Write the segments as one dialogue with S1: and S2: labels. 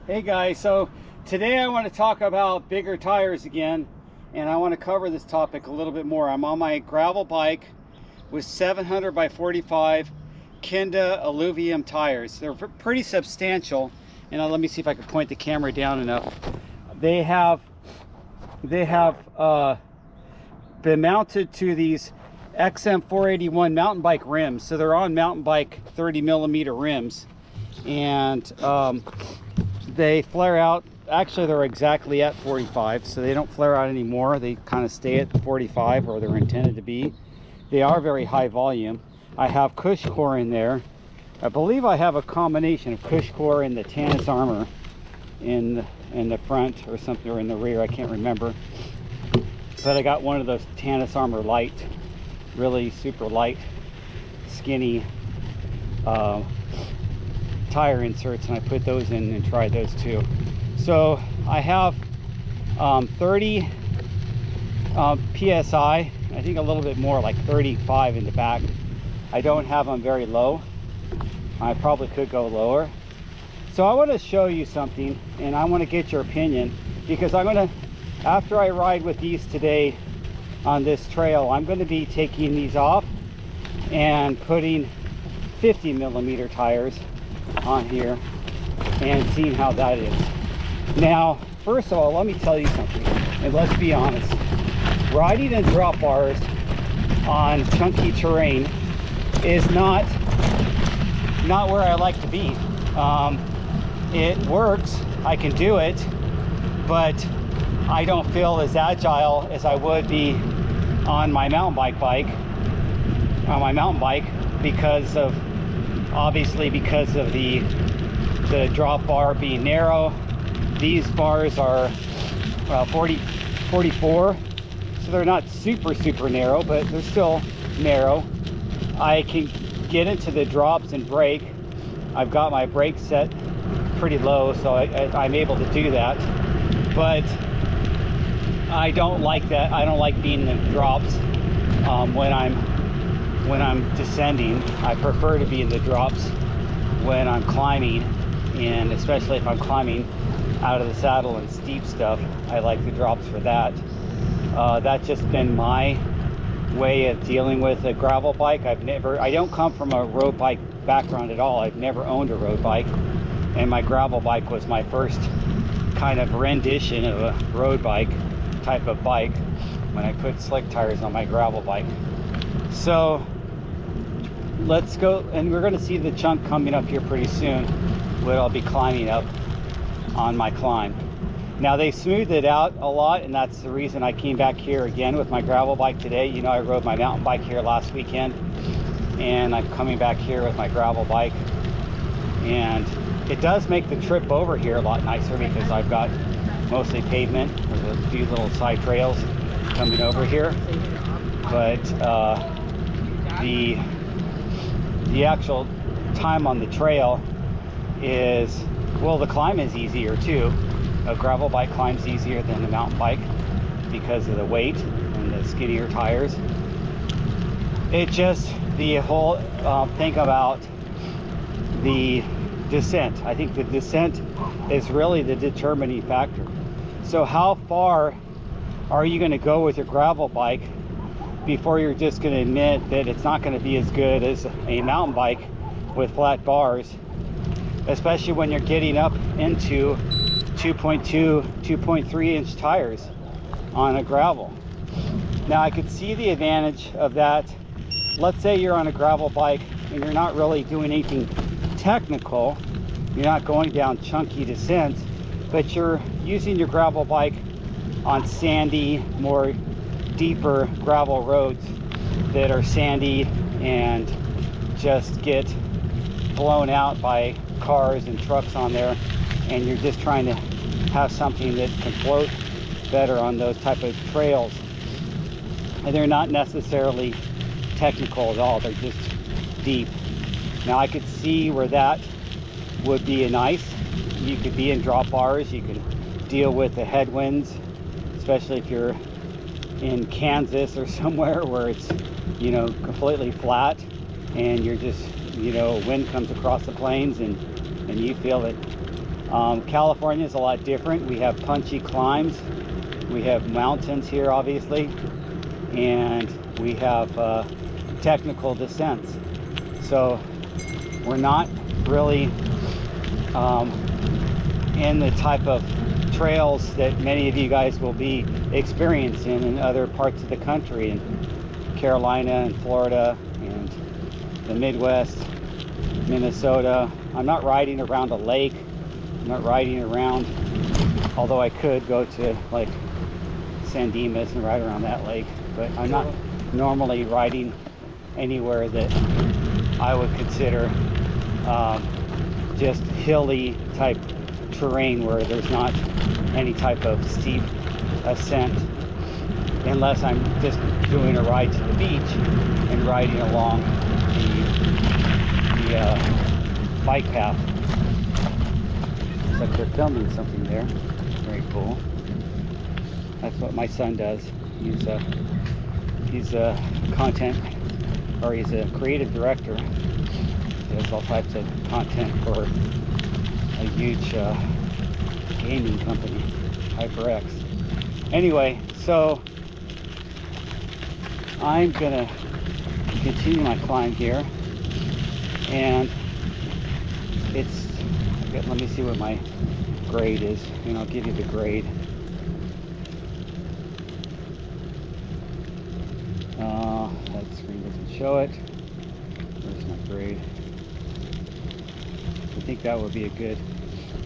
S1: Hey guys, so today I want to talk about bigger tires again, and I want to cover this topic a little bit more. I'm on my gravel bike with 700 by 45 Kenda Alluvium tires. They're pretty substantial, and let me see if I can point the camera down enough. They have been mounted to these XM 481 mountain bike rims, so they're on mountain bike 30mm rims, and they flare out. Actually, they're exactly at 45, so they don't flare out anymore. They kind of stay at 45, or they're intended to be. They are very high volume. I have cush core in there. I believe I have a combination of cush core and the Tannis armor in the front or something, or in the rear, I can't remember. But I got one of those Tannis armor light, really super light, skinny tire inserts, and I put those in and tried those too. So I have 30 psi, I think a little bit more, like 35 in the back. I don't have them very low. I probably could go lower. So I want to show you something, and I want to get your opinion, because I'm going to, after I ride with these today on this trail, I'm going to be taking these off and putting 50mm tires on here and seeing how that is. Now, first of all, let me tell you something, and let's be honest. Riding in drop bars on chunky terrain is not where I like to be. It works, I can do it, but I don't feel as agile as I would be on my mountain bike, because of, obviously, because of the drop bar being narrow. These bars are 44, so they're not super narrow, but they're still narrow. I can get into the drops and brake. I've got my brake set pretty low, so I'm able to do that, but I don't like that. I don't like being in the drops when I'm descending. I prefer to be in the drops when I'm climbing, and especially if I'm climbing out of the saddle and steep stuff. I like the drops for that. That's just been my way of dealing with a gravel bike. I don't come from a road bike background at all. I've never owned a road bike, and my gravel bike was my first kind of rendition of a road bike type of bike when I put slick tires on my gravel bike. So let's go, and we're going to see the chunk coming up here pretty soon, where I'll be climbing up on my climb. Now, they smoothed it out a lot, and that's the reason I came back here again with my gravel bike today. You know, I rode my mountain bike here last weekend, and I'm coming back here with my gravel bike, and it does make the trip over here a lot nicer, because I've got mostly pavement with a few little side trails coming over here. But the actual time on the trail is, well, the climb is easier too. A gravel bike climbs easier than a mountain bike because of the weight and the skinnier tires. It just, the whole thing about the descent. I think the descent is really the determining factor. So how far are you going to go with your gravel bike before you're just going to admit that it's not going to be as good as a mountain bike with flat bars, especially when you're getting up into 2.2, 2.3 inch tires on a gravel. Now, I could see the advantage of that. Let's say you're on a gravel bike and you're not really doing anything technical. You're not going down chunky descents, but you're using your gravel bike on sandy, more deeper gravel roads that are sandy and just get blown out by cars and trucks on there, and you're just trying to have something that can float better on those type of trails. And they're not necessarily technical at all, they're just deep. Now, I could see where that would be nice. You could be in drop bars, you could deal with the headwinds, especially if you're in Kansas or somewhere where it's, you know, completely flat, and you're just, you know, wind comes across the plains and you feel it California is a lot different. We have punchy climbs, we have mountains here obviously, and we have technical descents. So we're not really in the type of trails that many of you guys will be experiencing in other parts of the country, in Carolina and Florida and the Midwest, Minnesota. I'm not riding around a lake. I'm not riding around, although I could go to like San Dimas and ride around that lake, but I'm not normally riding anywhere that I would consider just hilly type terrain where there's not any type of steep ascent, unless I'm just doing a ride to the beach and riding along the bike path. Looks like they're filming something there. Very cool. That's what my son does. He's a content, or he's a creative director. He does all types of content for a huge gaming company, HyperX. Anyway, so I'm gonna continue my climb here, and let me see what my grade is, and I'll give you the grade. That screen doesn't show it. Where's my grade? I think that would be a good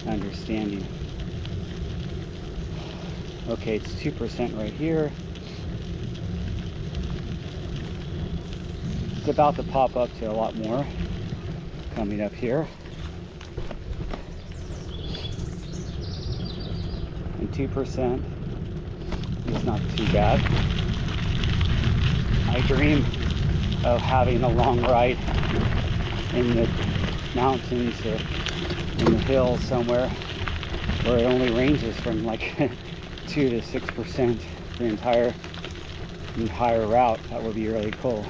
S1: understanding. Okay, it's 2% right here. It's about to pop up to a lot more coming up here. And 2% is not too bad. I dream of having a long ride in the mountains or in the hills somewhere where it only ranges from like 2 to 6% the entire route. That would be really cool,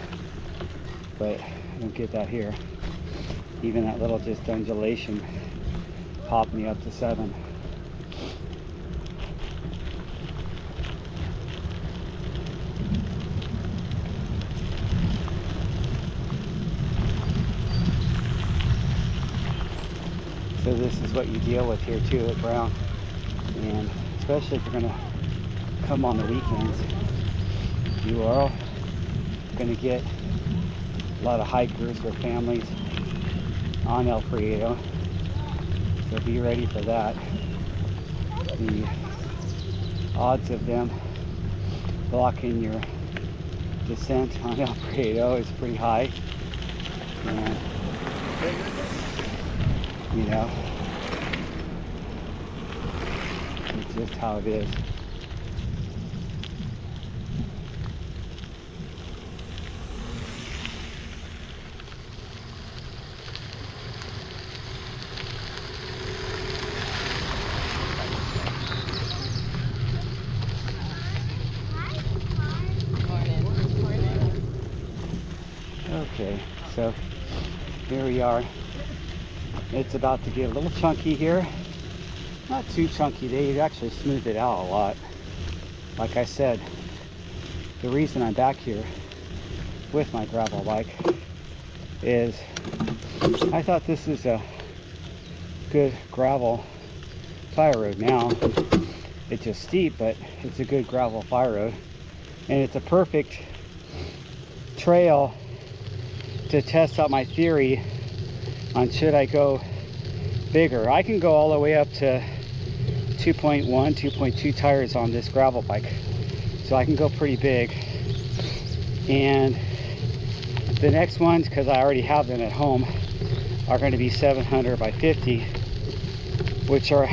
S1: but I don't get that here. Even that little just undulation popped me up to 7. So this is what you deal with here too at Brown, and especially if you're going to come on the weekends, you are going to get a lot of hikers with families on El Prieto, so be ready for that. The odds of them blocking your descent on El Prieto is pretty high, and you know, it's just how it is. Okay, so here we are. It's about to get a little chunky here. Not too chunky. They actually smoothed it out a lot. Like I said, the reason I'm back here with my gravel bike is I thought this is a good gravel fire road. Now it's just steep, but it's a good gravel fire road, and it's a perfect trail to test out my theory on should I go bigger. I can go all the way up to 2.1, 2.2 tires on this gravel bike, so I can go pretty big. And the next ones, because I already have them at home, are going to be 700 by 50, which are,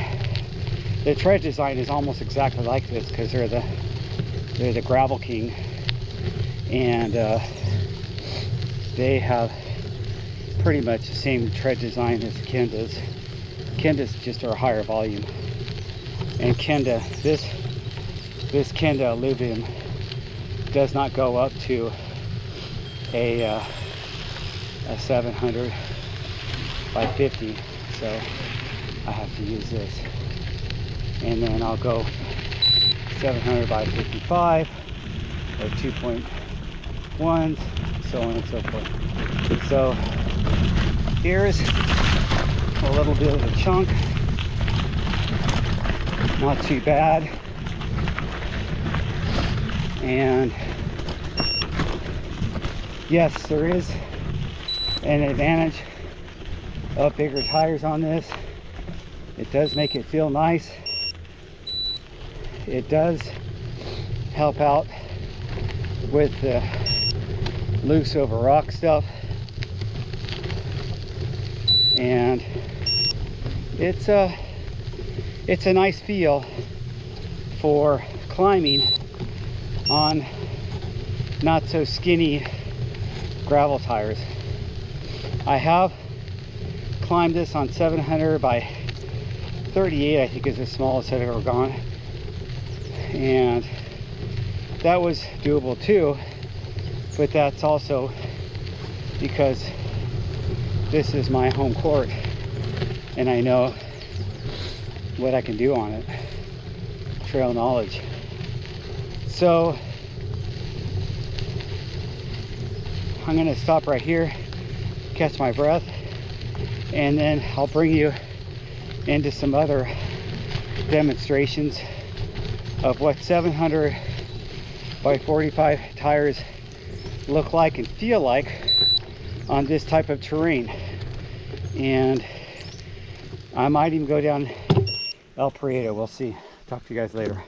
S1: the tread design is almost exactly like this, because they're the Gravel King, and they have pretty much the same tread design as Kenda's. Kenda's just are a higher volume, and Kenda, this Kenda Alluvium does not go up to a 700 by 50, so I have to use this. And then I'll go 700 by 55 or 2.1, so on and so forth. So here's a little bit of a chunk, not too bad. And yes, there is an advantage of bigger tires on this. It does make it feel nice. It does help out with the loose over rock stuff, and it's a nice feel for climbing on not so skinny gravel tires. I have climbed this on 700 by 38, I think is the smallest I've ever gone, and that was doable too, but that's also because this is my home court and I know what I can do on it. Trail knowledge. So I'm going to stop right here, catch my breath, and then I'll bring you into some other demonstrations of what 700 by 45 tires look like and feel like on this type of terrain. And I might even go down El Prieto. We'll see. Talk to you guys later.